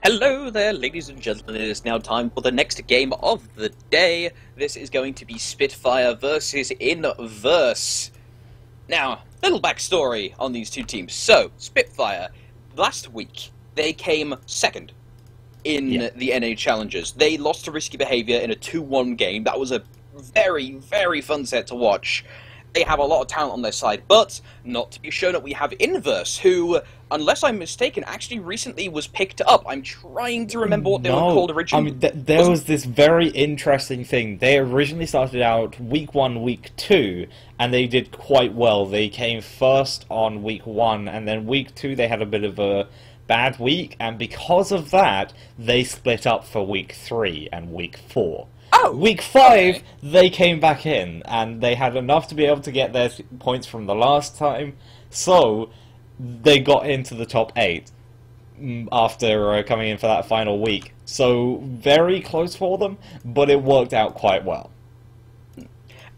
Hello there, ladies and gentlemen. It is now time for the next game of the day. This is going to be Spitfire versus Inverse. Now, little backstory on these two teams. So, Spitfire, last week, they came second in the NA Challenges. They lost to Risky Behavior in a 2-1 game. That was a very, very fun set to watch. They have a lot of talent on their side, but not to be shown that we have Inverse, who, unless I'm mistaken, actually recently was picked up. I'm trying to remember what they were called originally. I mean, there was this very interesting thing. They originally started out week 1, week 2, and they did quite well. They came first on week 1, and then week 2 they had a bit of a bad week, and because of that, they split up for week 3 and week 4. Oh, week 5, they came back in, and they had enough to be able to get their points from the last time, so they got into the top 8 after coming in for that final week. So, very close for them, but it worked out quite well.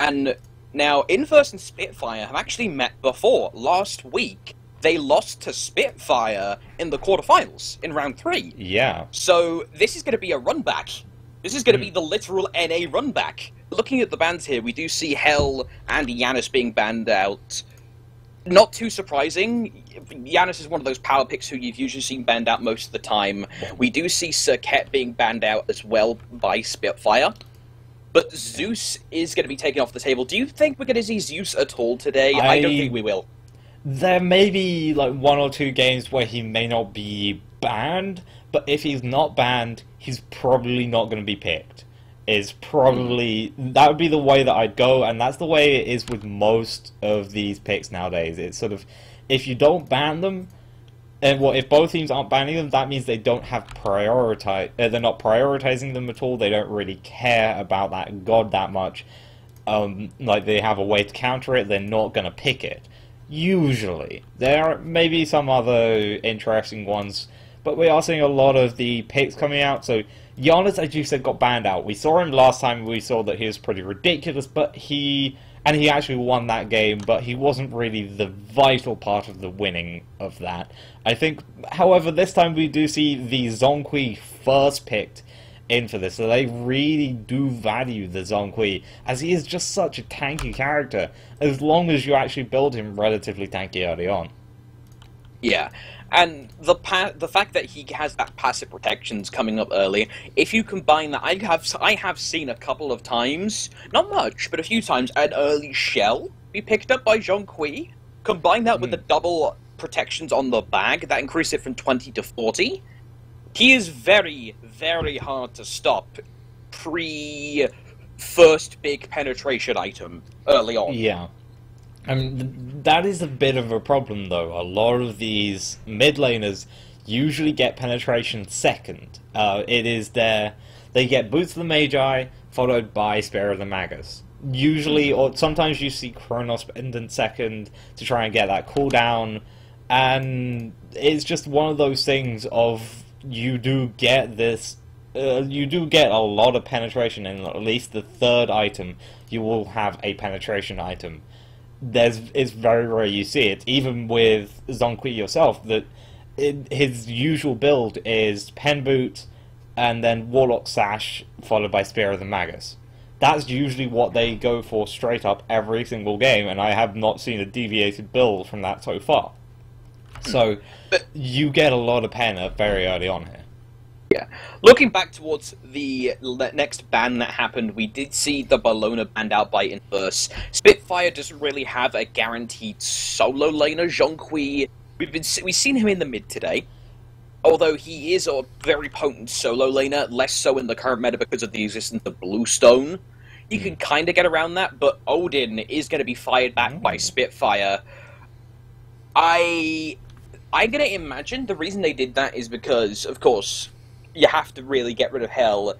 And now, Inverse and Spitfire have actually met before. Last week, they lost to Spitfire in the quarterfinals, in round 3. Yeah. So, this is going to be a run back. This is going to be the literal NA run back. Looking at the bans here, we do see Hell and Yanis being banned out. Not too surprising. Yanis is one of those power picks who you've usually seen banned out most of the time. We do see Circuit being banned out as well by Spitfire. But Zeus is going to be taken off the table. Do you think we're going to see Zeus at all today? I don't think we will. There may be like 1 or 2 games where he may not be banned, but if he's not banned, he's probably not going to be picked. That would be the way that I'd go, and that's the way it is with most of these picks nowadays. It's sort of, if you don't ban them, and if both teams aren't banning them, that means they don't have they're not prioritizing them at all. They don't really care about that god that much. Like they have a way to counter it, they're not going to pick it. Usually. There are maybe some other interesting ones, but we are seeing a lot of the picks coming out. So Giannis, as you said, got banned out. We saw him last time. We saw that he was pretty ridiculous, but he actually won that game, but he wasn't really the vital part of the winning of that. I think, however, this time we do see the Zhong first picked in for this, so they really do value the Zhong, as he is just such a tanky character, as long as you actually build him relatively tanky early on. Yeah, and the fact that he has that passive protections coming up early, if you combine that, I have seen a couple of times, not much, but a few times, an early Shell be picked up by Zhong. Combine that with the double protections on the bag, that increase it from 20 to 40. He is very, very hard to stop pre-first big penetration item early on. Yeah. That is a bit of a problem, though. A lot of these mid laners usually get penetration second. They get Boots of the Magi, followed by Spear of the Magus. Usually, or sometimes you see Chronos Pendant second to try and get that cooldown, and it's just one of those things of you do get this. You do get a lot of penetration in at least the third item. You will have a penetration item. It's very rare you see it, even with Zhong yourself, that his usual build is Pen Boot and then Warlock Sash followed by Spear of the Magus. That's usually what they go for straight up every single game, and I have not seen a deviated build from that so far. So you get a lot of pen very early on here. Yeah. Looking back towards the next ban that happened, we did see the Bologna banned out by Inverse. Spitfire doesn't really have a guaranteed solo laner. Zhong, we've seen him in the mid today, although he is a very potent solo laner, less so in the current meta because of the existence of Bluestone. You can kind of get around that, but Odin is going to be fired back by Spitfire. I'm going to imagine the reason they did that is because, of course, you have to really get rid of Hell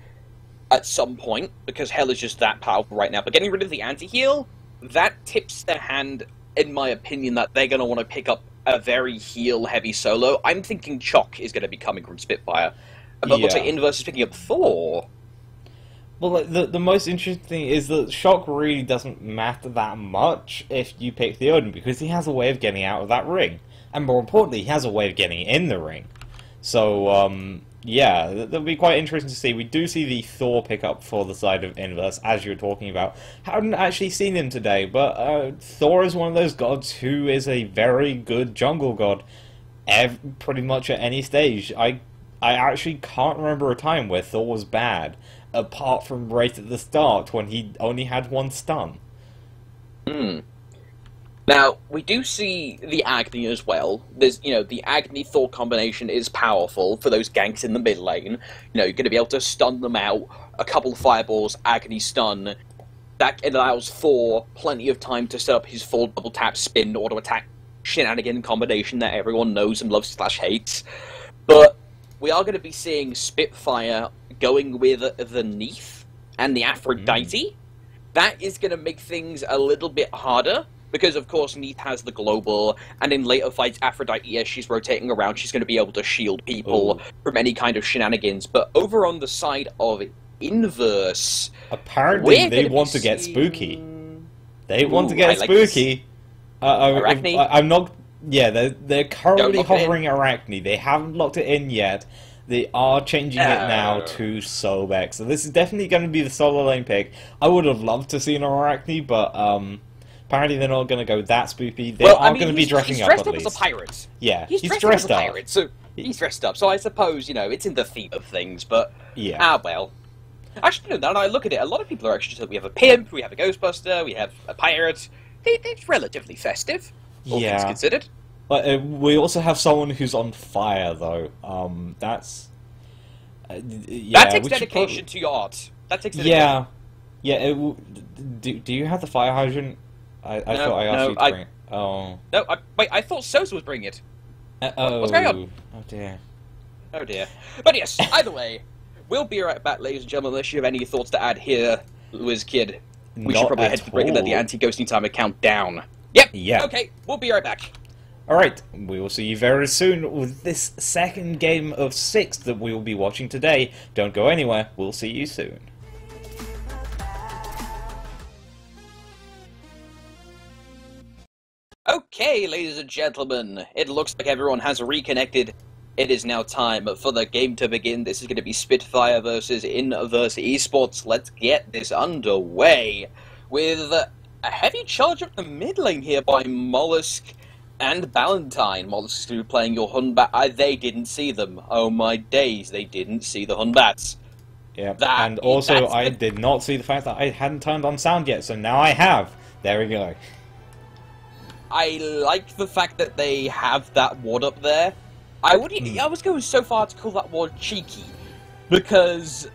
at some point, because Hell is just that powerful right now. But getting rid of the anti-heal, that tips their hand, in my opinion, that they're going to want to pick up a very heal-heavy solo. I'm thinking Choc is going to be coming from Spitfire. But looks like Inverse is picking up Thor. Well, the most interesting thing is that Shock really doesn't matter that much if you pick the Odin, because he has a way of getting out of that ring. And more importantly, he has a way of getting in the ring. So, yeah, that'll be quite interesting to see. We do see the Thor pick up for the side of Inverse, as you were talking about. Hadn't actually seen him today, but Thor is one of those gods who is a very good jungle god, pretty much at any stage. I actually can't remember a time where Thor was bad, apart from right at the start when he only had one stun. Now, we do see the Agni as well. There's, the Agni-Thor combination is powerful for those ganks in the mid lane. You're going to be able to stun them out, a couple of fireballs, Agni stun. That allows Thor plenty of time to set up his full double tap spin auto attack shenanigan combination that everyone knows and loves / hates. But we are going to be seeing Spitfire going with the Neith and the Aphrodite. That is going to make things a little bit harder. Because, of course, Neith has the global, and in later fights, Aphrodite, as she's rotating around, she's going to be able to shield people from any kind of shenanigans. But over on the side of Inverse... Apparently they want to get spooky. They want to get spooky. Arachne? I'm not... Yeah, they're currently hovering Arachne. They haven't locked it in yet. They are changing it now to Sobek. So this is definitely going to be the solo lane pick. I would have loved to see an Arachne, but... apparently they're not going to go that spoopy. They are going to be dressing up, at least. He's dressed up as a pirate. Yeah, he's dressed up as a pirate, so he's dressed up. So I suppose, it's in the theme of things, but... Yeah. Well. Actually, no, now I look at it, a lot of people are actually saying we have a pimp, we have a ghostbuster, we have a pirate. It's relatively festive, all things considered. But we also have someone who's on fire, though. That's... that takes dedication to your art. That takes dedication. Yeah. Do you have the fire hydrant? I thought I asked you to bring it. Oh. No, wait, I thought Sosa was bringing it. What's going on? Oh dear. Oh dear. But yes, either way, we'll be right back, ladies and gentlemen, unless you have any thoughts to add here, WizKid. We should probably head to the break and let the anti-ghosting timer count down. Yep. Yeah. Okay, we'll be right back. Alright, we will see you very soon with this second game of 6 that we will be watching today. Don't go anywhere, we'll see you soon. Okay, ladies and gentlemen, it looks like everyone has reconnected. It is now time for the game to begin. This is going to be Spitfire versus Inverse Esports. Let's get this underway with a heavy charge up the mid lane here by Mollusk and Balentine. Mollusk is going to be playing your Hunbat. They didn't see them. Oh my days, they didn't see the Hunbats. Yeah, and also I did not see the fact that I hadn't turned on sound yet, so now I have. There we go. I like the fact that they have that ward up there. I was going so far to call that ward cheeky, because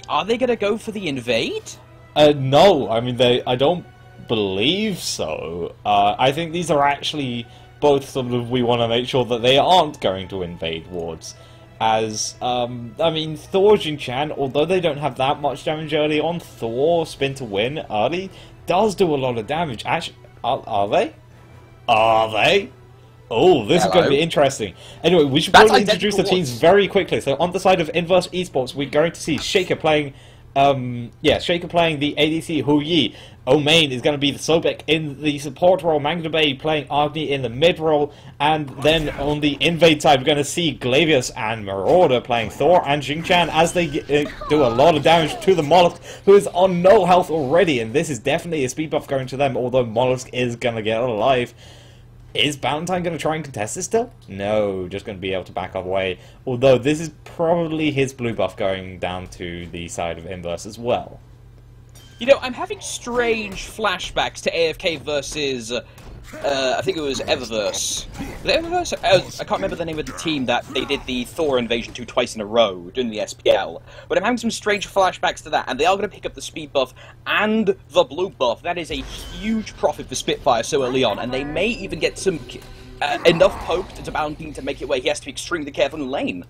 are they going to go for the invade? No, I mean I don't believe so. I think these are actually both sort of we want to make sure that they aren't going to invade wards. As I mean, Thor Xing, although they don't have that much damage early on, Thor spin to win early does do a lot of damage. Actually, are they? Are they? Oh, this is going to be interesting. Anyway, we should probably introduce the teams very quickly. So on the side of Inverse Esports, we're going to see Sheyka playing, Sheyka playing the ADC Hu Yi. Ohmayne is going to be the Sobek in the support role. MAngodabae playing Agni in the mid role. And then on the invade side, we're going to see Glavius and Marauder playing Thor and Xing as they do a lot of damage to the Mollusk, who is on no health already. And this is definitely a speed buff going to them, although Mollusk is going to get alive. Is Balentine going to try and contest this still? No, just going to be able to back away. Although this is probably his blue buff going down to the side of Inverse as well. I'm having strange flashbacks to AFK versus, I think it was Eververse. Was it Eververse? I can't remember the name of the team that they did the Thor invasion to twice in a row during the SPL. But I'm having some strange flashbacks to that, and they are going to pick up the speed buff and the blue buff. That is a huge profit for Spitfire so early on, and they may even get some enough poked to Balentine to make it where he has to be extremely careful in lane.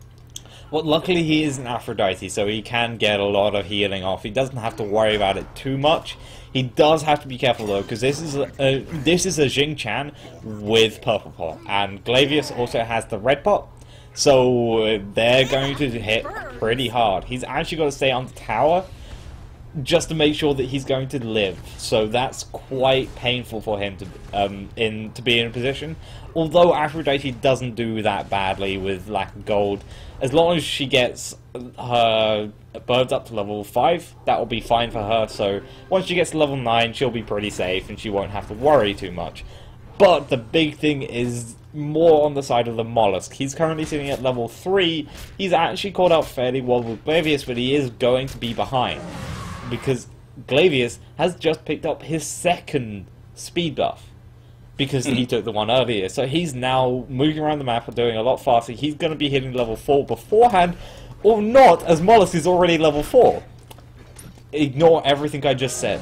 Well, luckily he is an Aphrodite, so he can get a lot of healing off. He doesn't have to worry about it too much. He does have to be careful though, because this is a Xing with purple pot, and Glavius also has the red pot, so they're going to hit pretty hard. He's actually got to stay on the tower. just to make sure that he's going to live. So that's quite painful for him to be in a position. Although Aphrodite doesn't do that badly with lack of gold, as long as she gets her birds up to level 5, that will be fine for her. So once she gets to level 9, she'll be pretty safe and she won't have to worry too much. But the big thing is more on the side of the mollusk. He's currently sitting at level 3. He's actually caught up fairly well with Glavius, but he is going to be behind, because Glavius has just picked up his second speed buff, because he took the one earlier. So he's now moving around the map and doing a lot faster. He's going to be hitting level 4 beforehand, or not, as Mollusk is already level 4. Ignore everything I just said.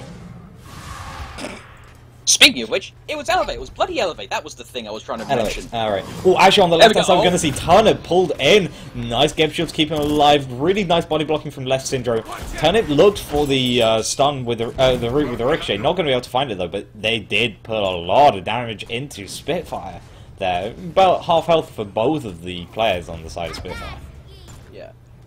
Speaking of which, it was Elevate. It was bloody Elevate. That was the thing I was trying to mention. Alright. Oh, actually on the left hand side we're going to see Turnip pulled in. Nice game shields keeping him alive. Really nice body blocking from Leftsyndrome. Turnip looked for the stun with the root with the ricochet. Not going to be able to find it though, but they did put a lot of damage into Spitfire there. About half health for both of the players on the side of Spitfire.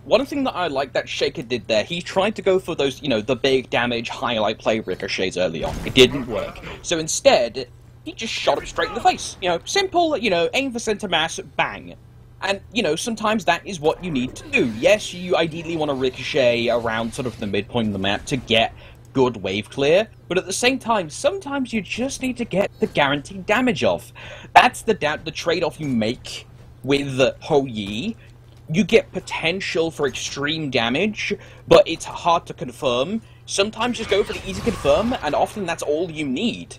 One thing that I like that Sheyka did there, he tried to go for those, you know, the big damage highlight play ricochets early on. It didn't work. So instead, he just shot him straight in the face. You know, simple, you know, aim for center mass, bang. And, you know, sometimes that is what you need to do. Yes, you ideally want to ricochet around sort of the midpoint of the map to get good wave clear, but at the same time, sometimes you just need to get the guaranteed damage off. That's the trade-off you make with Hou Yi. You get potential for extreme damage, but it's hard to confirm. Sometimes just go for the easy confirm, and often that's all you need.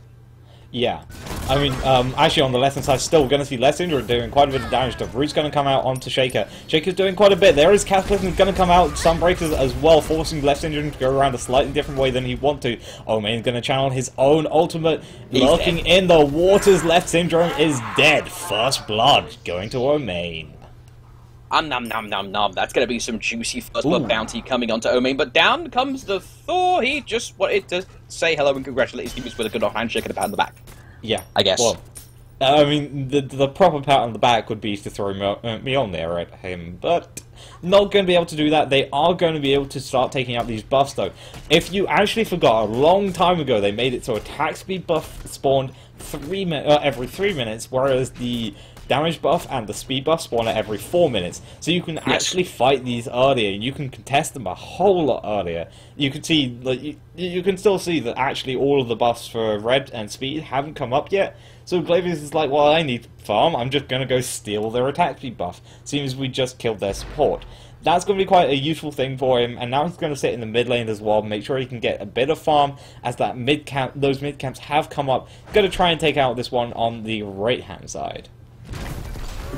Yeah. I mean, actually on the left hand side, still going to see Leftsyndrome doing quite a bit of damage. The root's going to come out onto Sheyka. Sheyka's doing quite a bit. There is Cataclysm going to come out, Sunbreakers as well, forcing Leftsyndrome to go around a slightly different way than he want to. Ohmayne's going to channel his own ultimate, lurking in the waters. Leftsyndrome is dead. First blood going to Ohmayne. Nom nom nom nom. That's going to be some juicy first blood bounty coming onto Ohmayne. But down comes the Thor. He just wanted to say hello and congratulate his teammates with a good old handshake and a pat on the back. Yeah, I guess. Well, I mean, the proper pat on the back would be to throw Mjolnir at him, but not going to be able to do that. They are going to be able to start taking out these buffs, though. If you actually forgot, a long time ago, they made it so attack speed buff spawned every 3 minutes, whereas the damage buff and the speed buff spawn at every 4 minutes. So you can actually fight these earlier. You can contest them a whole lot earlier. You can see, like, you can still see that actually all of the buffs for red and speed haven't come up yet. So Glavius is like, well, I need farm. I'm just going to go steal their attack speed buff. Seems we just killed their support. That's going to be quite a useful thing for him, and now he's going to sit in the mid lane as well, make sure he can get a bit of farm, as that those mid camps have come up. Going to try and take out this one on the right hand side.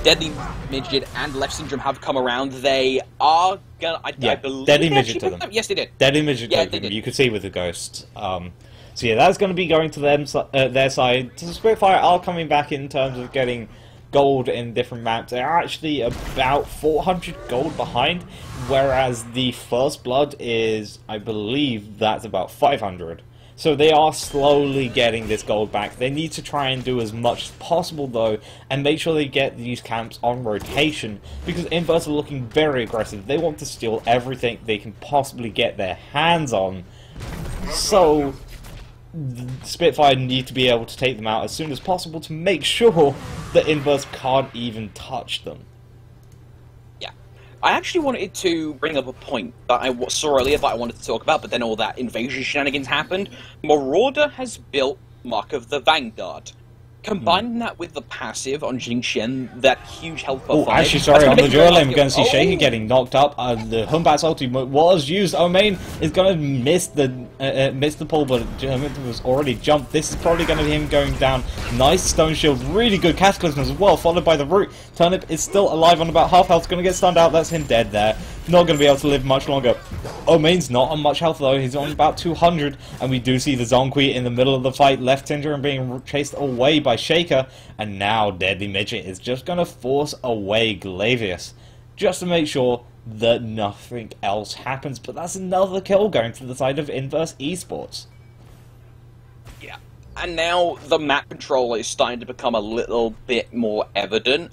Deadlymidget and Leftsyndrome have come around. They are gonna. I believe Deadlymidget to them. Yes, they did. Deadlymidget to them. You could see with the ghost. So yeah, that's going to be going to them their side. So Spitfire are coming back in terms of getting gold in different maps. They're actually about 400 gold behind, whereas the First Blood is, I believe, that's about 500. So they are slowly getting this gold back. They need to try and do as much as possible, though, and make sure they get these camps on rotation, because Inverse are looking very aggressive. They want to steal everything they can possibly get their hands on. So Spitfire need to be able to take them out as soon as possible to make sure that Inverse can't even touch them. I actually wanted to bring up a point that I saw earlier that I wanted to talk about, but then all that invasion shenanigans happened. Marauder has built Mark of the Vanguard. Combining that with the passive on Xing, that huge health buff. Oh, actually, sorry, on the dual lane, we're going to see Sheyka getting knocked up. The Humbat's ultimate was used. Ohmayne is going to miss the pull, but it was already jumped. This is probably going to be him going down. Nice stone shield, really good cataclysm as well, followed by the root. Turnip is still alive on about half health, going to get stunned out. That's him dead there. Not going to be able to live much longer. Ohmayne's not on much health though. He's on about 200, and we do see the Zhong in the middle of the fight. Leftsyndrome being chased away by Sheyka, and now Deadlymidget is just going to force away Glavius, just to make sure that nothing else happens. But that's another kill going to the side of Inverse Esports. Yeah, and now the map control is starting to become a little bit more evident.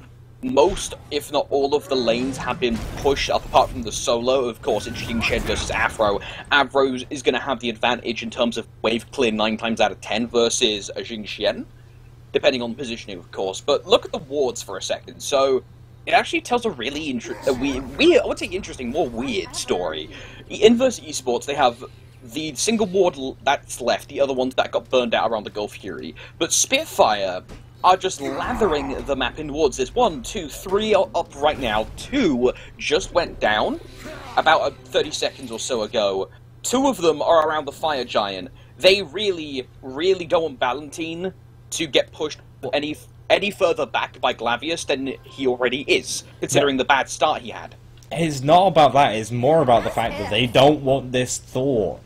most, if not all, of the lanes have been pushed up, apart from the solo. Of course, it's Xing versus Afro. Afro is going to have the advantage in terms of wave clear 9 times out of 10 versus a Xing, depending on positioning, of course. But look at the wards for a second. So it actually tells a really I would say interesting, more weird story. In Versus Esports, they have the single ward that's left, the other ones that got burned out around the Gulf Fury. But Spitfire are just lathering the map in wards. There's 1, 2, 3 up right now. 2 just went down about 30 seconds or so ago. 2 of them are around the Fire Giant. They really, really don't want Balentine to get pushed any further back by Glavius than he already is, considering the bad start he had. It's not about that, it's more about the fact that they don't want this Thor.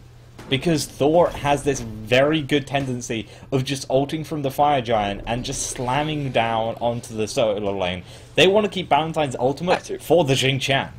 Because Thor has this very good tendency of just ulting from the Fire Giant and just slamming down onto the solo lane. They want to keep Balentine's ultimate for the Xing.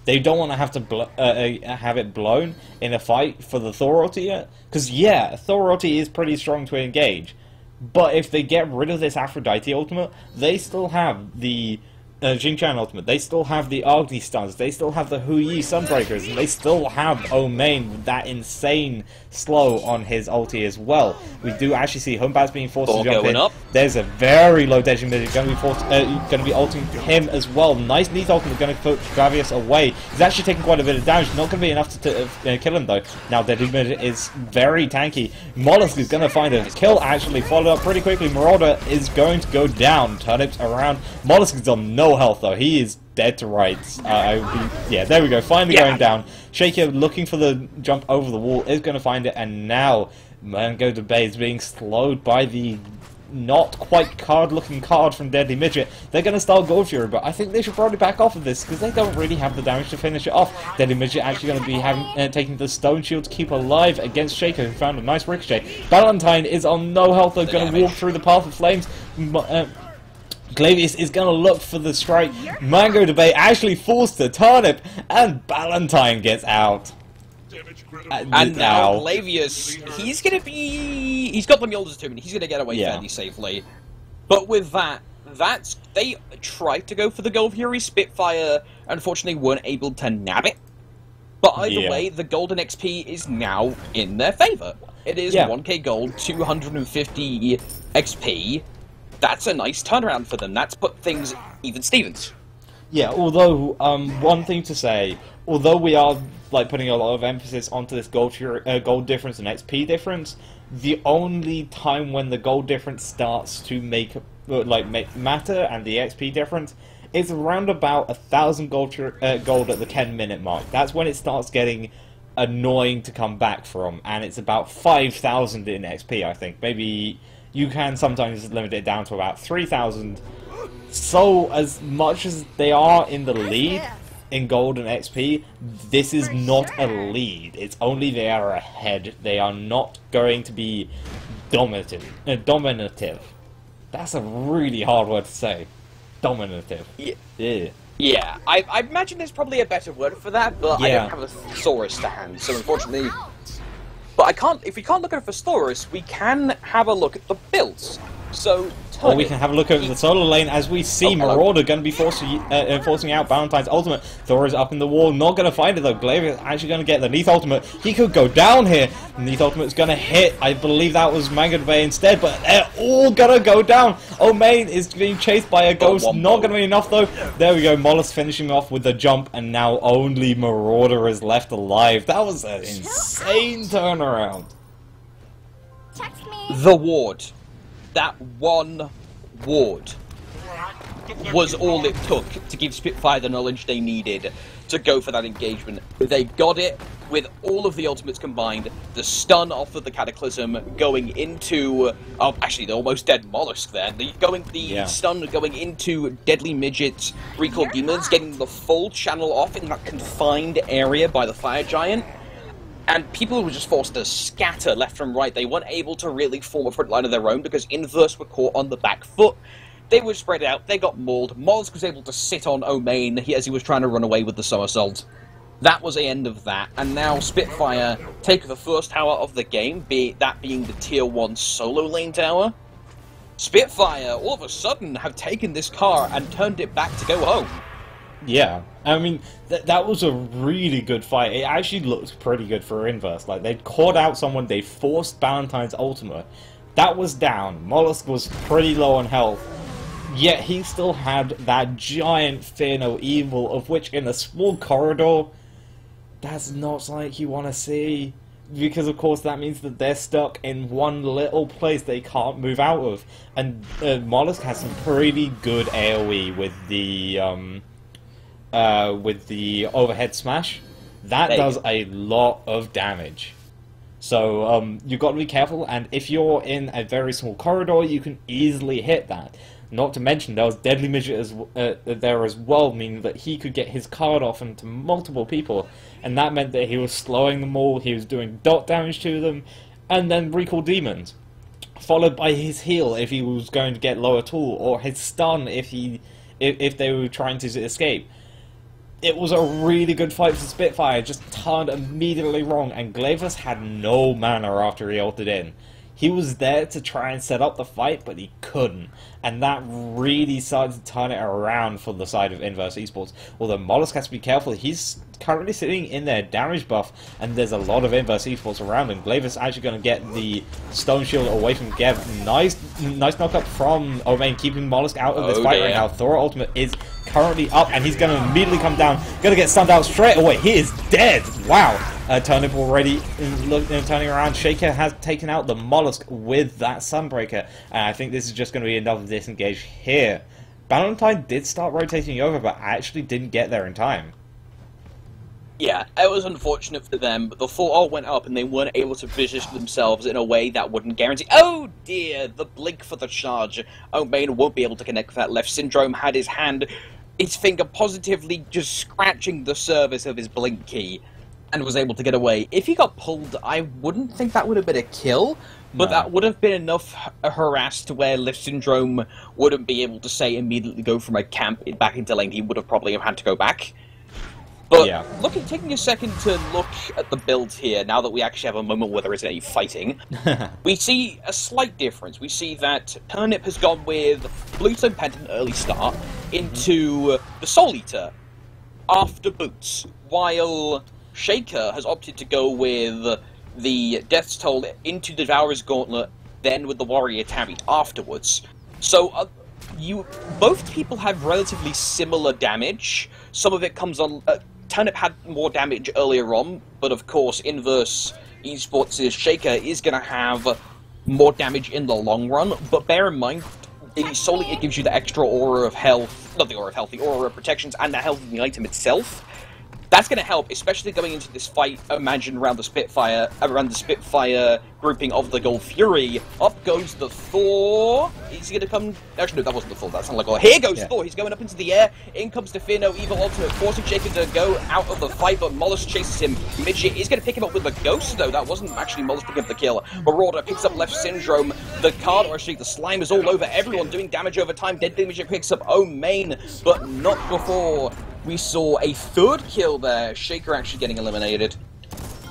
They don't want to have to have it blown in a fight for the Thor ulti yet. Because yeah, Thor ulti is pretty strong to engage. But if they get rid of this Aphrodite ultimate, they still have the Xing ultimate, they still have the Agni stuns, they still have the Hui Sunbreakers, and they still have Ohmayne with that insane slow on his ulti as well. We do actually see Batz being forced to jump in. There's a very low deadlymidget going to be ulting him as well. Nice Neith ultimate going to put Glavius away. He's actually taking quite a bit of damage, not going to be enough to kill him though. Now deadlymidget is very tanky. Mollusk is going to find a kill actually, followed up pretty quickly. Marauder is going to go down. Turnip's around. Mollusk is on no health though. He is dead to rights. Yeah, there we go. Finally going down. Sheyka looking for the jump over the wall is going to find it, and now MAngodabae is being slowed by the not quite card-looking card from deadlymidget. They're going to start Gold Fury, but I think they should probably back off of this because they don't really have the damage to finish it off. deadlymidget actually going to be taking the Stone Shield to keep alive against Sheyka, who found a nice ricochet. Balentine is on no health. They're going to walk through the path of flames. Glavius is going to look for the strike. MAngodabae actually falls to Turnip, and Balentine gets out. And now Glavius, he's going to be... He's got the Mjolnir's Tomb, and he's going to get away fairly safely. But with that, they tried to go for the Gold Fury. Spitfire, unfortunately, weren't able to nab it. But either way, the Golden XP is now in their favour. It is 1k gold, 250 XP. That's a nice turnaround for them. That's put things even Stevens. Yeah, although, one thing to say, although we are like putting a lot of emphasis onto this gold difference and XP difference, the only time when the gold difference starts to make matter and the XP difference is around about 1,000 gold at the 10-minute mark. That's when it starts getting annoying to come back from, and it's about 5,000 in XP, I think. Maybe you can sometimes limit it down to about 3,000. So, as much as they are in the lead in gold and XP, this is not a lead. It's only they are ahead. They are not going to be dominative. That's a really hard word to say. Dominative. Yeah, I imagine there's probably a better word for that, but I don't have a thesaurus to hand, so unfortunately... But I can't. If we can't look at a thesaurus, we can have a look at the builds. So, or we can have a look at the solo lane as we see Marauder going to be forcing out Balentine's ultimate. Thor is up in the wall, not going to find it though. Glavius actually going to get the Neith ultimate. He could go down here. Neith ultimate is going to hit. I believe that was MAngodabae instead, but they're all going to go down. Ohmayne is being chased by a ghost. Not going to be enough though. There we go. Mollusk finishing off with the jump, and now only Marauder is left alive. That was an insane turnaround. The ward. That one ward was all it took to give Spitfire the knowledge they needed to go for that engagement. They got it with all of the ultimates combined. The stun off of the Cataclysm going into... Oh, actually, the almost dead Mollusk there. The stun going into deadlymidget Recall Demons, getting the full channel off in that confined area by the Fire Giant. And people were just forced to scatter left and right. They weren't able to really form a front line of their own because Inverse were caught on the back foot. They were spread out, they got mauled. Mollusk was able to sit on Ohmayne as he was trying to run away with the somersault. That was the end of that. And now Spitfire take the first tower of the game, that being the tier 1 solo lane tower. Spitfire, all of a sudden, have taken this car and turned it back to go home. Yeah, I mean, that was a really good fight. It actually looked pretty good for Inverse. Like, they'd caught out someone, they forced Balentine's ultimate. That was down. Mollusk was pretty low on health. Yet he still had that giant fin of evil, of which in a small corridor, that's not like you want to see. Because, of course, that means that they're stuck in one little place they can't move out of. And Mollusk has some pretty good AoE with the overhead smash. That does a lot of damage. So, you've got to be careful, and if you're in a very small corridor, you can easily hit that. Not to mention, there was deadlymidget there as well, meaning that he could get his card off into multiple people, and that meant that he was slowing them all, he was doing dot damage to them, and then recall demons. Followed by his heal if he was going to get low at all, or his stun if they were trying to escape. It was a really good fight for Spitfire, just turned immediately wrong, and Glavius had no mana after he ulted in. He was there to try and set up the fight, but he couldn't. And that really started to turn it around for the side of Inverse Esports. Although Mollusk has to be careful, he's currently sitting in their damage buff, and there's a lot of Inverse Esports around him. Glavius actually going to get the Stone Shield away from Gev. Nice knockup from Ohmayne, keeping Mollusk out of this fight right now. Thor ultimate is currently up, and he's going to immediately come down. Going to get stunned out straight away. He is dead. Wow. Turnip already turning around. Sheyka has taken out the Mollusk with that Sunbreaker, and I think this is just going to be another disengage here. Balentine did start rotating over, but actually didn't get there in time. Yeah, it was unfortunate for them, but the full ult went up and they weren't able to position themselves in a way that wouldn't guarantee— oh dear, the blink for the charge. Ohmayne won't be able to connect with that. Leftsyndrome had his finger positively just scratching the surface of his blink key, and was able to get away. If he got pulled, I wouldn't think that would have been a kill, but that would have been enough harass to where Leftsyndrome wouldn't be able to, say, immediately go from a camp back into lane. He would have probably had to go back. But yeah. Taking a second to look at the build here, now that we actually have a moment where there isn't any fighting, we see a slight difference. We see that Turnip has gone with Bluestone Pendant early start into the Soul Eater after Boots, while Sheyka has opted to go with the Death's Toll into Devourer's Gauntlet, then with the Warrior Tabby afterwards. So, both people have relatively similar damage. Some of it comes on— Turnip had more damage earlier on, but of course, Inverse Esports' Sheyka is going to have more damage in the long run. But bear in mind, the Soul Eater gives you the extra aura of health— not the aura of health, the aura of protections and the health of the item itself. That's going to help, especially going into this fight. Imagine around the Spitfire grouping of the Gold Fury. Up goes the Thor. Is he going to come— actually, no, that wasn't the Thor. That's not like— oh, here goes Thor. He's going up into the air. In comes the Fear No Evil ultimate, forcing Sheyka to go out of the fight, but Mollusk chases him. Midget is going to pick him up with the Ghost, though. That wasn't actually Mollusk picking up the kill. Marauder picks up Leftsyndrome. The card, or actually the slime, is all over everyone, doing damage over time. Deadlymidget picks up Ohmayne, but not before we saw a third kill there. Sheyka actually getting eliminated.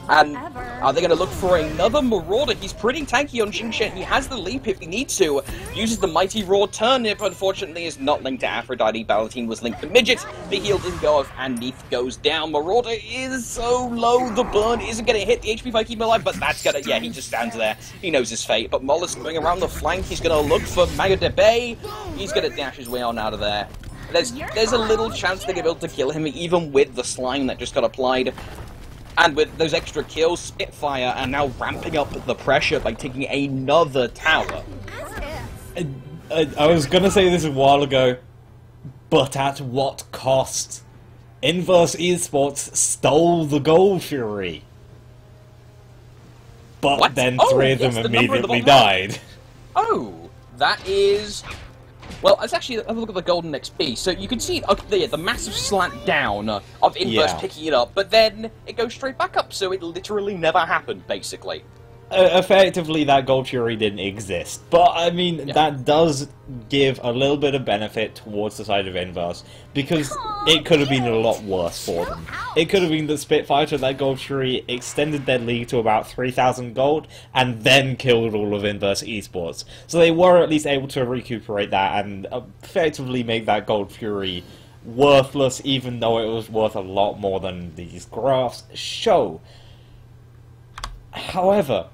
And are they going to look for another Marauder? He's pretty tanky on Xing. He has the leap if he needs to. Uses the mighty raw Turnip. Unfortunately, is not linked to Aphrodite. Balentine was linked to Midget. The heal doesn't go off, and Neith goes down. Marauder is so low. The burn isn't going to hit the HP by keeping him alive, but that's going to— yeah, he just stands there. He knows his fate. But Mollusk going around the flank. He's going to look for MAngodabae. He's going to dash his way on out of there. There's a little chance they're going to be able to kill him, even with the slime that just got applied. And with those extra kills, Spitfire are now ramping up the pressure by taking another tower. I was going to say this a while ago, but at what cost? Inverse Esports stole the Gold Fury. But what? Then three of them immediately died. Oh, that is— well, let's actually have a look at the golden XP. So you can see up there the massive slant down of Inverse picking it up, but then it goes straight back up, so it literally never happened, basically. effectively that Gold Fury didn't exist. But, I mean, that does give a little bit of benefit towards the side of Inverse, because it could have been a lot worse for them. It could have been that Spitfire took that Gold Fury, extended their league to about 3,000 gold, and then killed all of Inverse Esports. So they were at least able to recuperate that and effectively make that Gold Fury worthless, even though it was worth a lot more than these graphs show. However,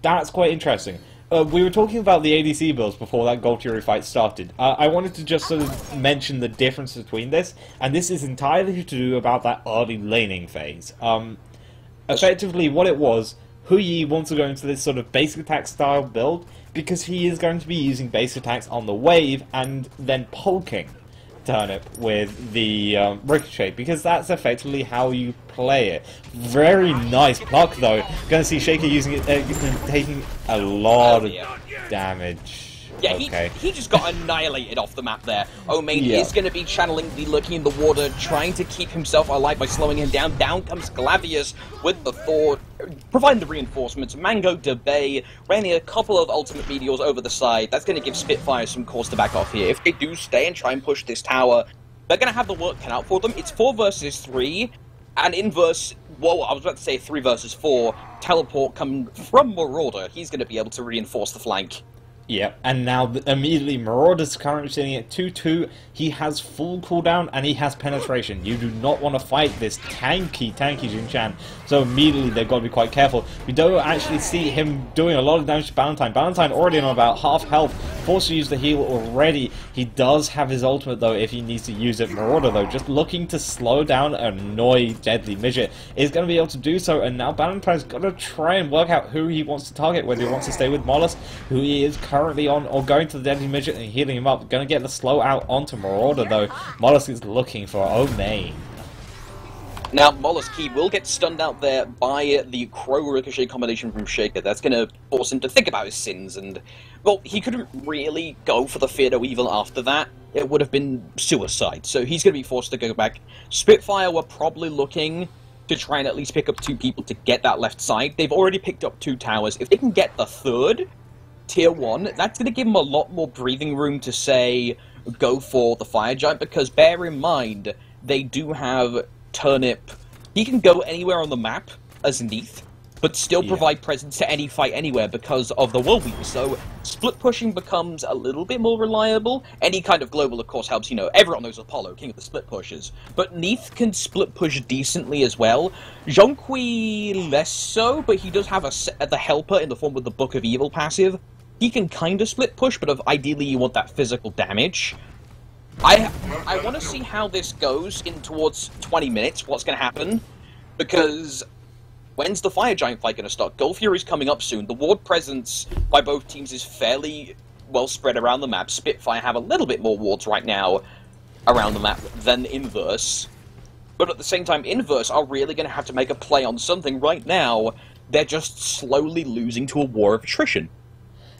that's quite interesting. We were talking about the ADC builds before that Gold Fury fight started. I wanted to just sort of mention the difference between this, and this is entirely to do about that early laning phase. Effectively, what it was, Hu Yi wants to go into this sort of basic attack style build, because he is going to be using base attacks on the wave, and then poking Turnip with the Ricochet, because that's effectively how you play it. Very nice pluck though. Gonna see Sheyka using it, taking a lot of damage. Yeah, okay. he just got annihilated off the map there. Ohmayne is going to be channeling the Lurking in the Water, trying to keep himself alive by slowing him down. Down comes Glavius with the Thor, providing the reinforcements. MAngodabae raining a couple of ultimate meteors over the side. That's going to give Spitfire some cause to back off here. If they do stay and try and push this tower, they're going to have the work cut out for them. It's 4 versus 3, and Inverse, well, I was about to say 3 versus 4, teleport coming from Marauder. He's going to be able to reinforce the flank. Yep, and now immediately Marauder's currently sitting at 2-2, he has full cooldown and he has penetration. You do not want to fight this tanky Xing, so immediately they've got to be quite careful. We don't actually see him doing a lot of damage to Balentine. Balentine already on about half health, forced to use the heal already. He does have his ultimate though if he needs to use it. Marauder though, just looking to slow down and annoy Deadly Midget, is going to be able to do so, and now Balentine's got to try and work out who he wants to target, whether he wants to stay with Mollusk, who he is currently on, or going to the Deadly Midget and healing him up. Going to get the slow out onto Marauder though. Mollusk is looking for Ohmayne. Now, Mollusk, he will get stunned out there by the Crow Ricochet combination from Sheyka. That's going to force him to think about his sins, and, well, he couldn't really go for the Fear No Evil after that. It would have been suicide, so he's going to be forced to go back. Spitfire were probably looking to try and at least pick up 2 people to get that left side. They've already picked up 2 towers. If they can get the 3rd, Tier 1, that's going to give them a lot more breathing room to say, go for the Fire Giant, because bear in mind, they do have Turnip. He can go anywhere on the map as Neith, but still provide presence to any fight anywhere because of the Whirlwind. So split pushing becomes a little bit more reliable. Any kind of global, of course, helps. You know, everyone knows Apollo, king of the split pushers. But Neith can split push decently as well. Zhong less so, but he does have the helper in the form of the Book of Evil passive. He can kind of split push, but ideally you want that physical damage. I want to see how this goes in towards 20 minutes, what's going to happen, because when's the Fire Giant fight going to start? Gold Fury's coming up soon. The ward presence by both teams is fairly well spread around the map. Spitfire have a little bit more wards right now around the map than Inverse. But at the same time, Inverse are really going to have to make a play on something right now. They're just slowly losing to a war of attrition.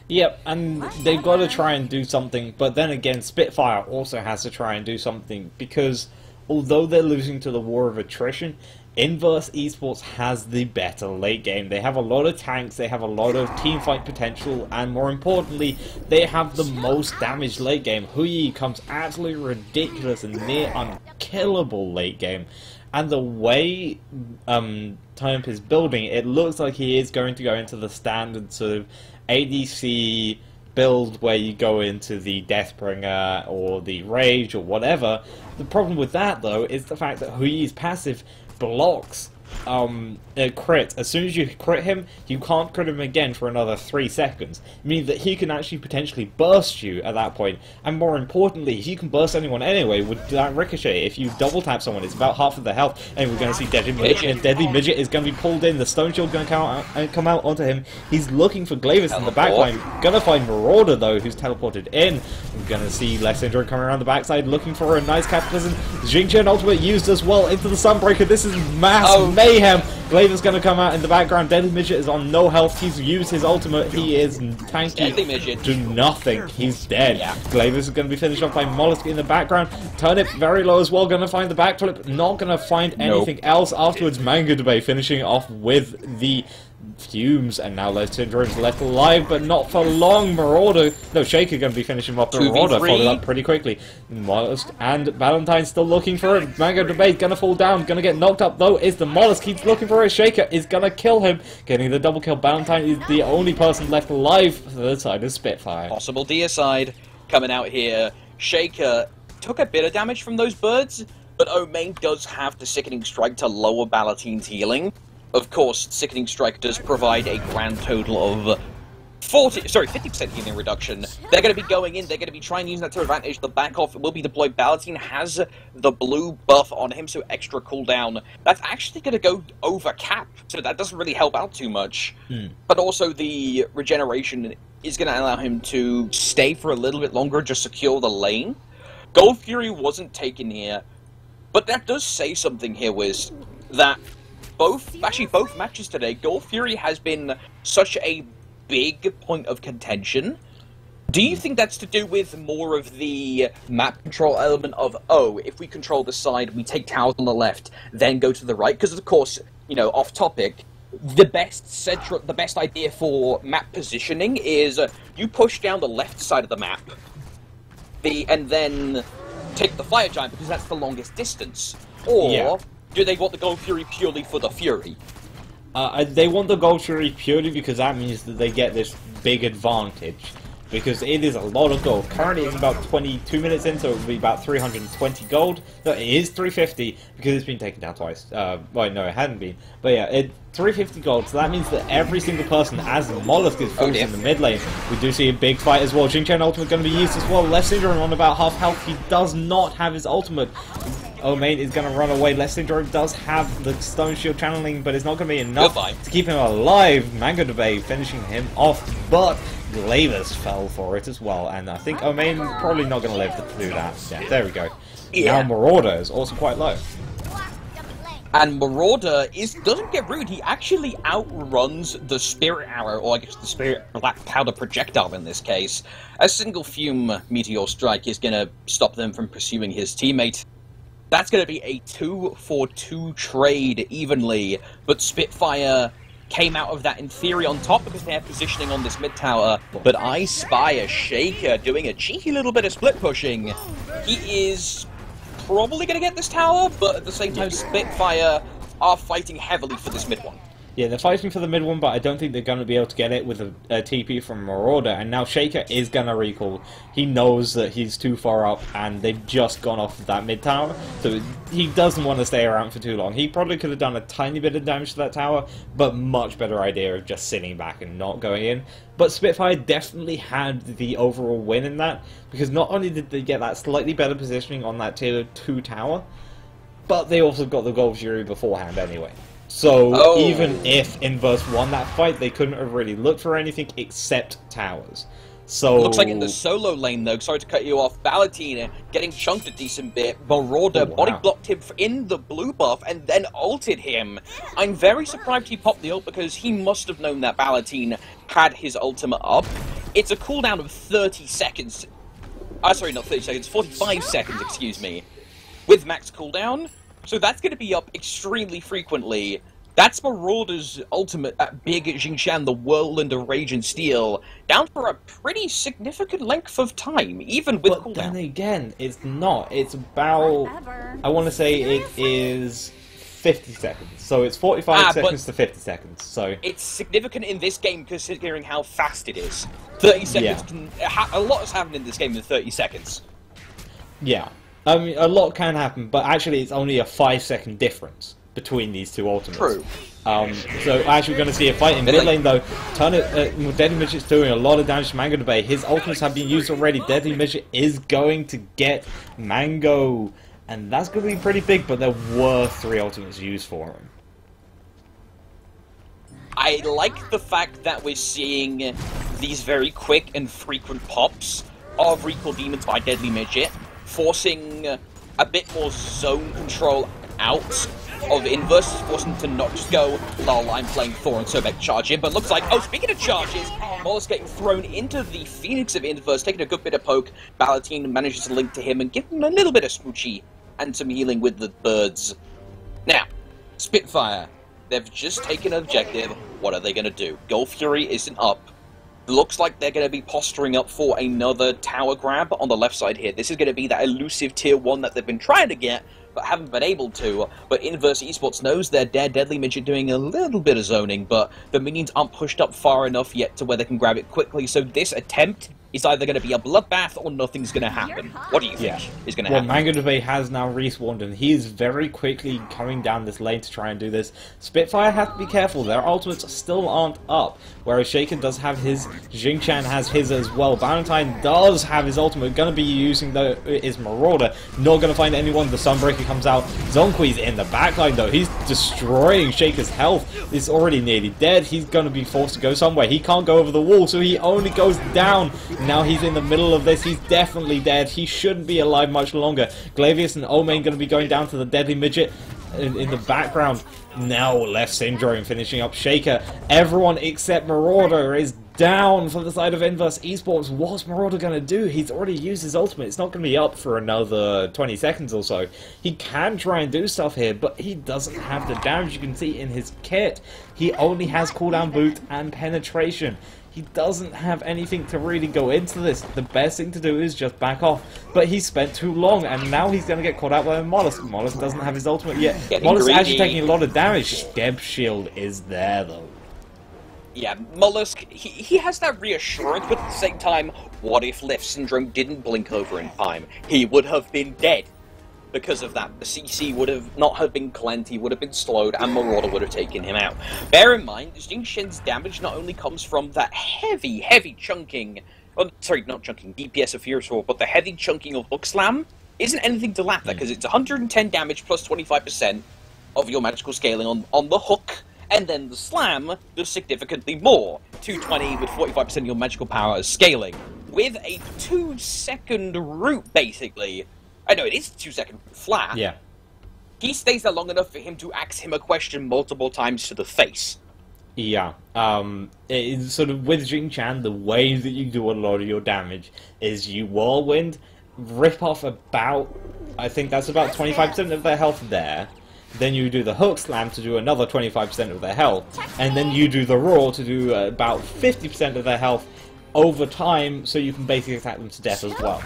Yep, and they've got to try and do something, but then again, Spitfire also has to try and do something, because although they're losing to the war of attrition, Inverse Esports has the better late game. They have a lot of tanks, they have a lot of teamfight potential, and more importantly, they have the most damage late game. Hu Yi comes absolutely ridiculous and near unkillable late game. And the way Turnip is building, it looks like he is going to go into the standard sort of ADC build where you go into the Deathbringer or the Rage or whatever. The problem with that, though, is the fact that Hu Yi's passive blocks a crit. As soon as you crit him, you can't crit him again for another 3 seconds. Meaning that he can actually potentially burst you at that point. And more importantly, he can burst anyone anyway with that Ricochet. If you double tap someone, it's about half of their health. And we're going to see Deadly Midget. And Deadly Midget is going to be pulled in. The Stone Shield going to come out onto him. He's looking for Glavius in the backline. Going to find Marauder, though, who's teleported in. We're going to see Leftsyndrome coming around the backside, looking for a nice capitalism. Xing ultimate used as well into the Sunbreaker. This is mass mayhem. Glavius going to come out in the background. Deadly Midget is on no health. He's used his ultimate. He is tanky to nothing. He's dead. Yeah. Glavius is going to be finished off by Mollusk in the background. Turnip very low as well. Going to find the backflip. Not going to find anything else afterwards. MAngodabae finishing off with the fumes, and now Leftsyndrome's left alive, but not for long. Marauder, no, Sheyka going to be finishing off the Marauder, followed up pretty quickly. Mollusk and Balentine still looking for it. MAngodabae going to fall down, going to get knocked up though. Is the Mollusk, keeps looking for it. Sheyka is going to kill him, getting the double kill. Balentine is the only person left alive for the side of Spitfire. Possible deicide coming out here. Sheyka took a bit of damage from those birds, but Ohmayne does have the Sickening Strike to lower Balentine's healing. Of course, Sickening Strike does provide a grand total of 50% healing reduction. They're going to be going in, they're going to be trying to use that to advantage. The back off will be deployed. Balentine has the blue buff on him, so extra cooldown. That's actually going to go over cap, so that doesn't really help out too much. But also the regeneration is going to allow him to stay for a little bit longer, just secure the lane. Gold Fury wasn't taken here, but that does say something here, Wiz, that both matches today, Gold Fury has been such a big point of contention. Do you think that's to do with more of the map control element of, oh, if we control the side, we take towers on the left, then go to the right? Because, of course, you know, off topic, the best idea for map positioning is you push down the left side of the map, and then take the Fire Giant, because that's the longest distance. Or do they want the Gold Fury purely for the Fury? They want the Gold Fury purely because that means that they get this big advantage. Because it is a lot of gold. Currently it's about 22 minutes in, so it will be about 320 gold. No, it is 350 because it's been taken down twice. Well, no, it hadn't been. But yeah, 350 gold, so that means that every single person, as the Mollusk is forced in the mid lane, we do see a big fight as well. Xing ultimate going to be used as well. Leftsyndrome on about half health. He does not have his ultimate. Ohmayne is going to run away. Leftsyndrome does have the Stone Shield channeling, but it's not going to be enough to keep him alive. MAngodabae finishing him off, but Glavius fell for it as well, and I think Ohmayne probably not going to live to do that. Yeah, there we go. Now Marauder is also quite low. And Marauder doesn't get rude, he actually outruns the Spirit Arrow, or I guess the Spirit Black Powder Projectile in this case. A single Fume Meteor Strike is going to stop them from pursuing his teammate. That's going to be a 2-for-2 trade evenly, but Spitfire came out of that in theory on top because they have positioning on this mid tower. But I spy a Sheyka doing a cheeky little bit of split pushing. He is probably going to get this tower, but at the same time Spitfire are fighting heavily for this mid one. Yeah, they're fighting for the mid one, but I don't think they're going to be able to get it with a TP from Marauder. And now Sheyka is going to recall. He knows that he's too far up, and they've just gone off of that mid tower. So he doesn't want to stay around for too long. He probably could have done a tiny bit of damage to that tower, but much better idea of just sitting back and not going in. But Spitfire definitely had the overall win in that, because not only did they get that slightly better positioning on that tier 2 tower, but they also got the Gold Fury beforehand anyway. So, even if Inverse won that fight, they couldn't have really looked for anything except towers. So looks like in the solo lane, though, sorry to cut you off, Balentine getting chunked a decent bit. Marauder body blocked him in the blue buff and then ulted him. I'm very surprised he popped the ult because he must have known that Balentine had his ultimate up. It's a cooldown of 30 seconds. Sorry, not 30 seconds, 45 seconds, excuse me, with max cooldown. So that's going to be up extremely frequently. That's Marauder's ultimate at Big Xing, the Whirlwind of Rage and Steel, down for a pretty significant length of time, even with cooldown. But then again, it's not. It's about, I want to say it is 50 seconds. So it's 45 seconds to 50 seconds. So it's significant in this game considering how fast it is. 30 seconds can... A lot has happened in this game in 30 seconds. Yeah. I mean, a lot can happen, but actually it's only a 5-second difference between these two ultimates. True. So actually we're going to see a fight in mid lane though. Turnip, deadlymidget's doing a lot of damage to MAngodabae. His ultimates have been used already. Deadlymidget is going to get Mango, and that's going to be pretty big, but there were 3 ultimates used for him. I like the fact that we're seeing these very quick and frequent pops of Recall Demons by Deadlymidget, forcing a bit more zone control out of Inverse, forcing to not just go, lol, I'm playing Thor and Sobek charge in, but looks like, oh, speaking of charges, Mollusk getting thrown into the Phoenix of Inverse, taking a good bit of poke. Balentine manages to link to him and give him a little bit of smoochy and some healing with the birds. Now, Spitfire, They've just taken an objective. What are they going to do? Gold Fury isn't up. Looks like they're going to be posturing up for another tower grab on the left side here. This is going to be that elusive tier 1 that they've been trying to get, but haven't been able to. But Inverse Esports knows they're deadly midget doing a little bit of zoning, but the minions aren't pushed up far enough yet to where they can grab it quickly. So this attempt is either going to be a bloodbath or nothing's going to happen. What do you think is going to happen? Well, MAngodabae has now respawned, and he is very quickly coming down this lane to try and do this. Spitfire have to be careful. Their ultimates still aren't up, whereas Sheyka does have his. Xing has his as well. Balentine does have his ultimate. Going to be using is Marauder. Not going to find anyone. The Sunbreaker comes out. Zhong's in the backline though. He's destroying Sheyka's health. He's already nearly dead. He's going to be forced to go somewhere. He can't go over the wall, so he only goes down. Now he's in the middle of this. He's definitely dead. He shouldn't be alive much longer. Glavius and Ohmayne going to be going down to the deadly midget in the background. Now Leftsyndrome finishing up Sheyka. Everyone except Marauder is down for the side of Inverse Esports. What's Marauder going to do? He's already used his ultimate. It's not going to be up for another 20 seconds or so. He can try and do stuff here, but he doesn't have the damage you can see in his kit. He only has cooldown boot and penetration. He doesn't have anything to really go into this. The best thing to do is just back off. But he spent too long, and now he's going to get caught out by a mollusk. Mollusk doesn't have his ultimate yet. Mollusk is actually taking a lot of damage. Skeb shield is there, though. Yeah, Mollusk, he has that reassurance, but at the same time, what if Leftsyndrome didn't blink over in time? He would have been dead. Because of that, the CC would have not have been cleansed, he would have been slowed, and Marauder would have taken him out. Bear in mind, Xing's damage not only comes from that heavy chunking, well, sorry, not chunking, DPS of Fierce Roar, but the heavy chunking of Hook Slam isn't anything to laugh at, because it's 110 damage plus 25% of your magical scaling on the hook, and then the slam does significantly more, 220 with 45% of your magical power as scaling, with a 2-second root, basically. I know it is 2-second flat. Yeah. He stays there long enough for him to ask him a question multiple times to the face. Yeah. It's sort of with Xing, the way that you do a lot of your damage is you whirlwind, rip off about, I think that's about 25% of their health there. Then you do the hook slam to do another 25% of their health, and then you do the roar to do about 50% of their health over time, so you can basically attack them to death as well.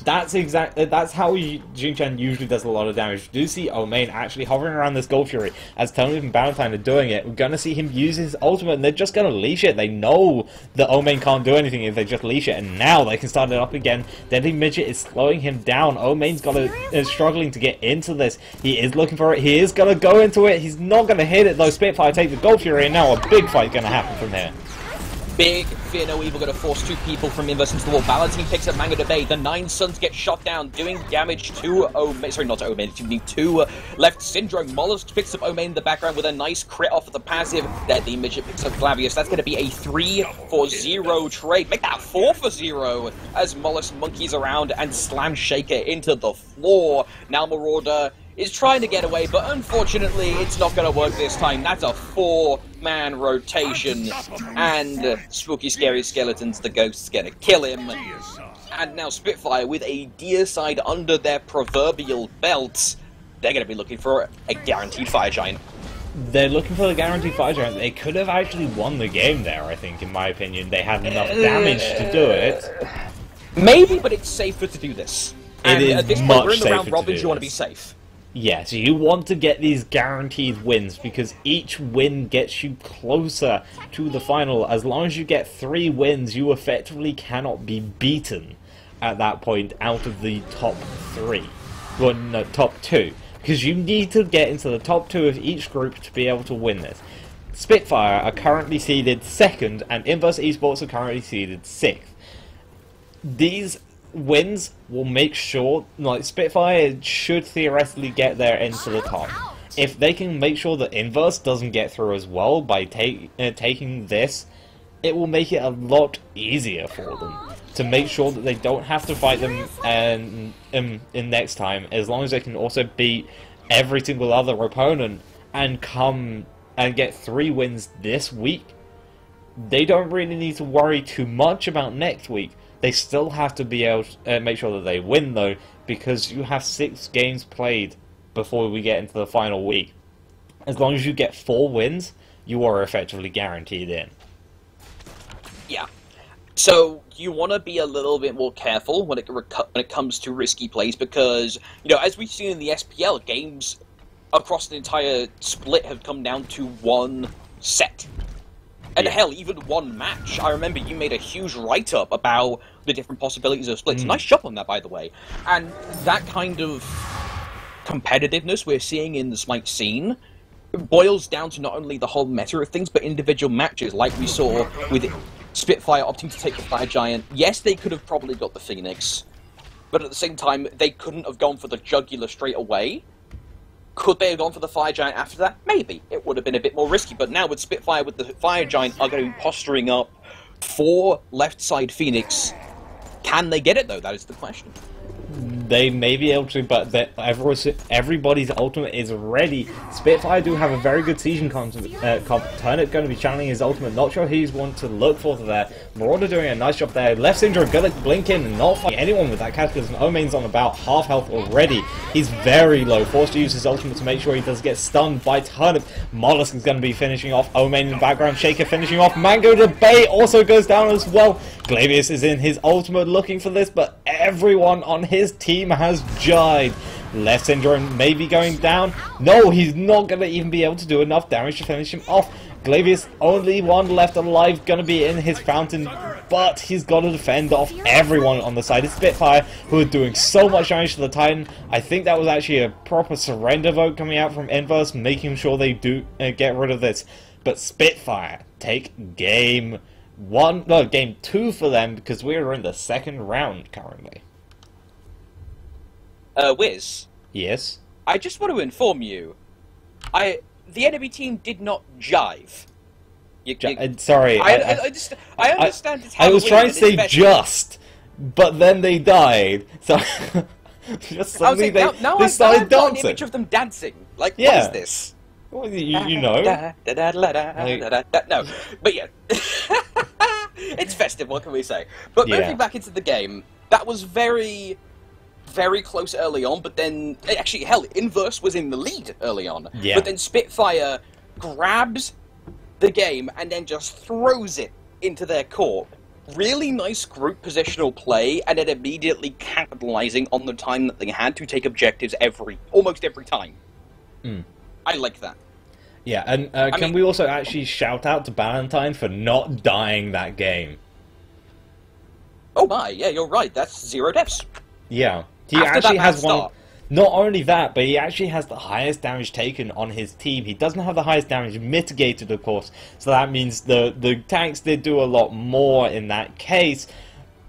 That's how Xing usually does a lot of damage. You do see Ohmayne actually hovering around this Gold Fury as Turnip and Balentine are doing it. We're going to see him use his ultimate, and they're just going to leash it. They know that Ohmayne can't do anything if they just leash it, and now they can start it up again. Deadly Midget is slowing him down. Ohmayne's is struggling to get into this. He is looking for it. He is going to go into it. He's not going to hit it, though. Spitfire take the Gold Fury, and now a big fight going to happen from here. Big Fear No Evil going to force 2 people from Inverse into the wall. Balentine picks up MAngodabae. The 9 Suns get shot down, doing damage to Ohmayne. Sorry, not to Ohmayne, to Leftsyndrome. Mollusk picks up Ohmayne in the background with a nice crit off of the passive. Deadly Midget picks up Glavius. That's going to be a 3-for-0 trade. Make that 4-for-0 as Mollusk monkeys around and slams Sheyka into the floor. Now Marauder is trying to get away, but unfortunately it's not going to work this time. That's a 4-man rotation, and Spooky Scary Skeletons, the ghost's going to kill him. And now Spitfire with a deer-side under their proverbial belts. They're going to be looking for a guaranteed Fire Giant. They're looking for the guaranteed Fire Giant. They could have actually won the game there, I think, in my opinion. They had enough damage to do it. Maybe, but it's safer to do this. And it is at this point, much we're in the safer round robins, to you want to do be this. safe. Yes, you want to get these guaranteed wins, because each win gets you closer to the final. As long as you get 3 wins, you effectively cannot be beaten at that point out of the top 3. Well, no, top 2. Because you need to get into the top 2 of each group to be able to win this. Spitfire are currently seeded 2nd, and Inverse Esports are currently seeded 6th. These wins will make sure, like, Spitfire should theoretically get there into the top. If they can make sure that Inverse doesn't get through as well by taking this, it will make it a lot easier for them to make sure that they don't have to fight them in next time, as long as they can also beat every single other opponent and come and get 3 wins this week. They don't really need to worry too much about next week. They still have to be able to make sure that they win, though, because you have 6 games played before we get into the final week. as long as you get 4 wins, you are effectively guaranteed in. Yeah. So you want to be a little bit more careful when it comes to risky plays, because, you know, as we've seen in the SPL, games across the entire split have come down to one set. And hell, even one match. I remember you made a huge write-up about the different possibilities of splits. Nice job on that, by the way. And that kind of competitiveness we're seeing in the Smite scene boils down to not only the whole meta of things, but individual matches, like we saw with Spitfire opting to take the Fire Giant. Yes, they could have probably got the Phoenix, but at the same time, they couldn't have gone for the Jugular straight away. Could they have gone for the Fire Giant after that? Maybe. It would have been a bit more risky, but now with Spitfire, with the Fire Giant, are going to be posturing up for left side Phoenix. Can they get it, though? That is the question. They may be able to, but everybody's ultimate is ready. Spitfire do have a very good season comp. Turnip going to be channeling his ultimate. Not sure who he's one to look for there. Marauder doing a nice job there. Leftsyndrome going to blink in and not fight anyone with that catch, because Ohmayne's on about half health already. He's very low. Forced to use his ultimate to make sure he doesn't get stunned by Turnip. Mollusk is going to be finishing off Ohmayne in the background. Sheyka finishing off. MAngodabae also goes down as well. Glavius is in his ultimate looking for this, but everyone on his team has died. Leftsyndrome may be going down. No, he's not going to even be able to do enough damage to finish him off. Glavius, only one left alive, going to be in his fountain, but he's got to defend off everyone on the side of Spitfire, who are doing so much damage to the Titan. I think that was actually a proper surrender vote coming out from Inverse, making sure they do get rid of this. But Spitfire take game 2 for them, because we're in the second round currently. Wiz? Yes? I just want to inform you, the enemy team did not jive. Sorry. I understand it's Halloween. I was trying to say just, but then they died. So just suddenly they started dancing. An image of them dancing. Like, yeah. What is this? Well, you know. No, but yeah. It's festive, what can we say? But moving back into the game, that was very, very close early on, but then, actually, hell, Inverse was in the lead early on. Yeah. But then Spitfire grabs the game and then just throws it into their court. Really nice group positional play, and then immediately capitalizing on the time that they had to take objectives almost every time. I like that. Yeah, and can we also actually shout out to Balentine for not dying that game? Oh my, yeah, you're right, that's 0 deaths. Yeah. He After actually that has start. one. Not only that, but he actually has the highest damage taken on his team. He doesn't have the highest damage mitigated, of course, so that means the tanks did do a lot more in that case,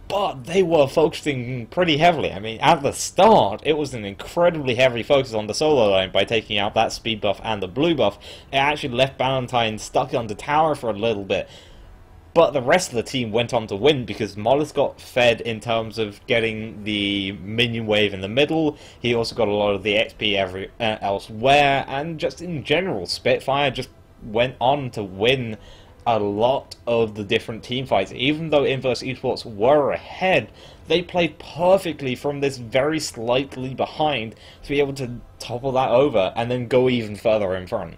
but they were focusing pretty heavily. I mean, at the start, it was an incredibly heavy focus on the solo line by taking out that speed buff and the blue buff. It actually left Balentine stuck on the tower for a little bit. But the rest of the team went on to win, because Mollusk got fed in terms of getting the minion wave in the middle. He also got a lot of the XP elsewhere, and just in general, Spitfire just went on to win a lot of the different team fights. Even though Inverse Esports were ahead, they played perfectly from this very slightly behind to be able to topple that over and then go even further in front.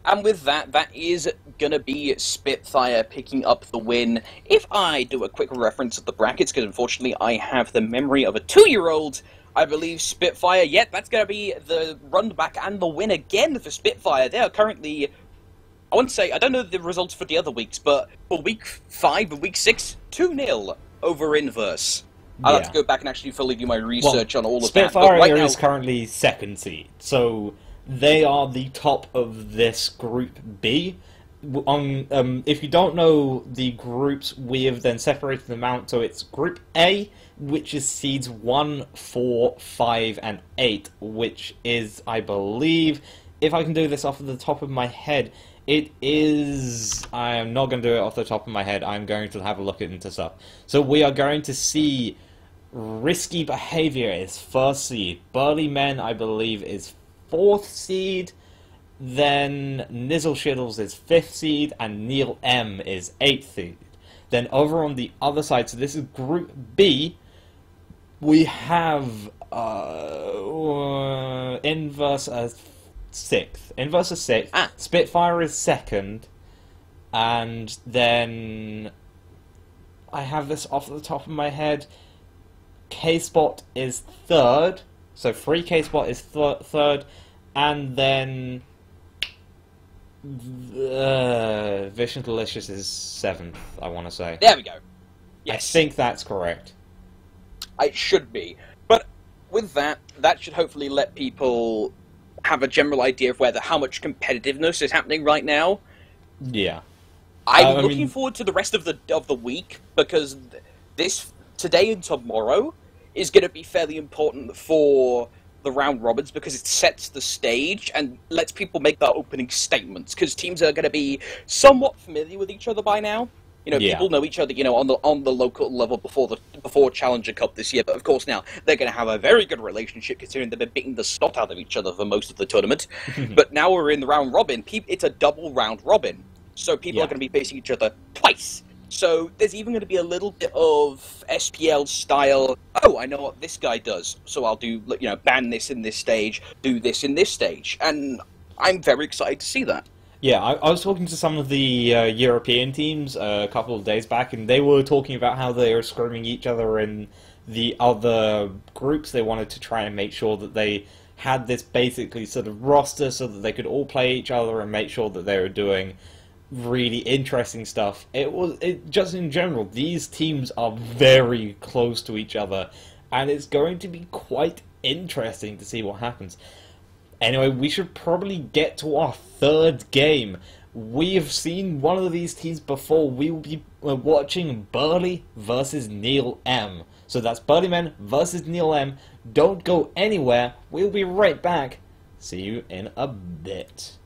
And with that, that is going to be Spitfire picking up the win. If I do a quick reference of the brackets, because unfortunately I have the memory of a 2-year-old, I believe Spitfire, that's going to be the run back and the win again for Spitfire. They are currently, I want to say, I don't know the results for the other weeks, but for week 5 and week 6, 2-0 over Inverse. I'll have to go back and actually fully do my research on all of that. Spitfire is currently 2nd seed, so they are the top of this Group B. If you don't know the groups, we have then separated them out. So it's Group A, which is seeds 1, 4, 5, and 8, which is, I believe, if I can do this off the top of my head, it is... I am not going to do it off the top of my head. I'm going to have a look into stuff. So we are going to see Risky Behavior is 1st seed. Burly Men, I believe, is 4th seed, then Nizzle Shiddles is 5th seed, and Neil M is 8th seed. Then over on the other side, so this is Group B, we have Inverse as 6th. Inverse is 6th. Ah. Spitfire is 2nd. And then I have this off the top of my head. K-Spot is 3rd. So Free K-Spot is 3rd. And then Vision Delicious is 7th, I want to say. There we go. Yes. I think that's correct. It should be. But with that, that should hopefully let people have a general idea of how much competitiveness is happening right now. Yeah. I'm looking forward to the rest of the week, because today and tomorrow is going to be fairly important for the round robins, because it sets the stage and lets people make their opening statements, because teams are going to be somewhat familiar with each other by now. You know, people know each other, on the local level before Challenger Cup this year, but of course now they're going to have a very good relationship, considering they've been beating the snot out of each other for most of the tournament. But now we're in the round robin. It's a double round robin, so people are going to be facing each other twice. So there's even going to be a little bit of SPL style, oh, I know what this guy does, so I'll do, ban this in this stage, do this in this stage, and I'm very excited to see that. Yeah, I was talking to some of the European teams a couple of days back, and they were talking about how they were scrimming each other in the other groups. They wanted to try and make sure that they had this basically sort of roster so that they could all play each other and make sure that they were doing really interesting stuff. Just in general, these teams are very close to each other, and it's going to be quite interesting to see what happens. Anyway, we should probably get to our 3rd game. We have seen one of these teams before. We will be watching Burly versus Neil M. So that's Burly Men versus Neil M. Don't go anywhere. We'll be right back. See you in a bit.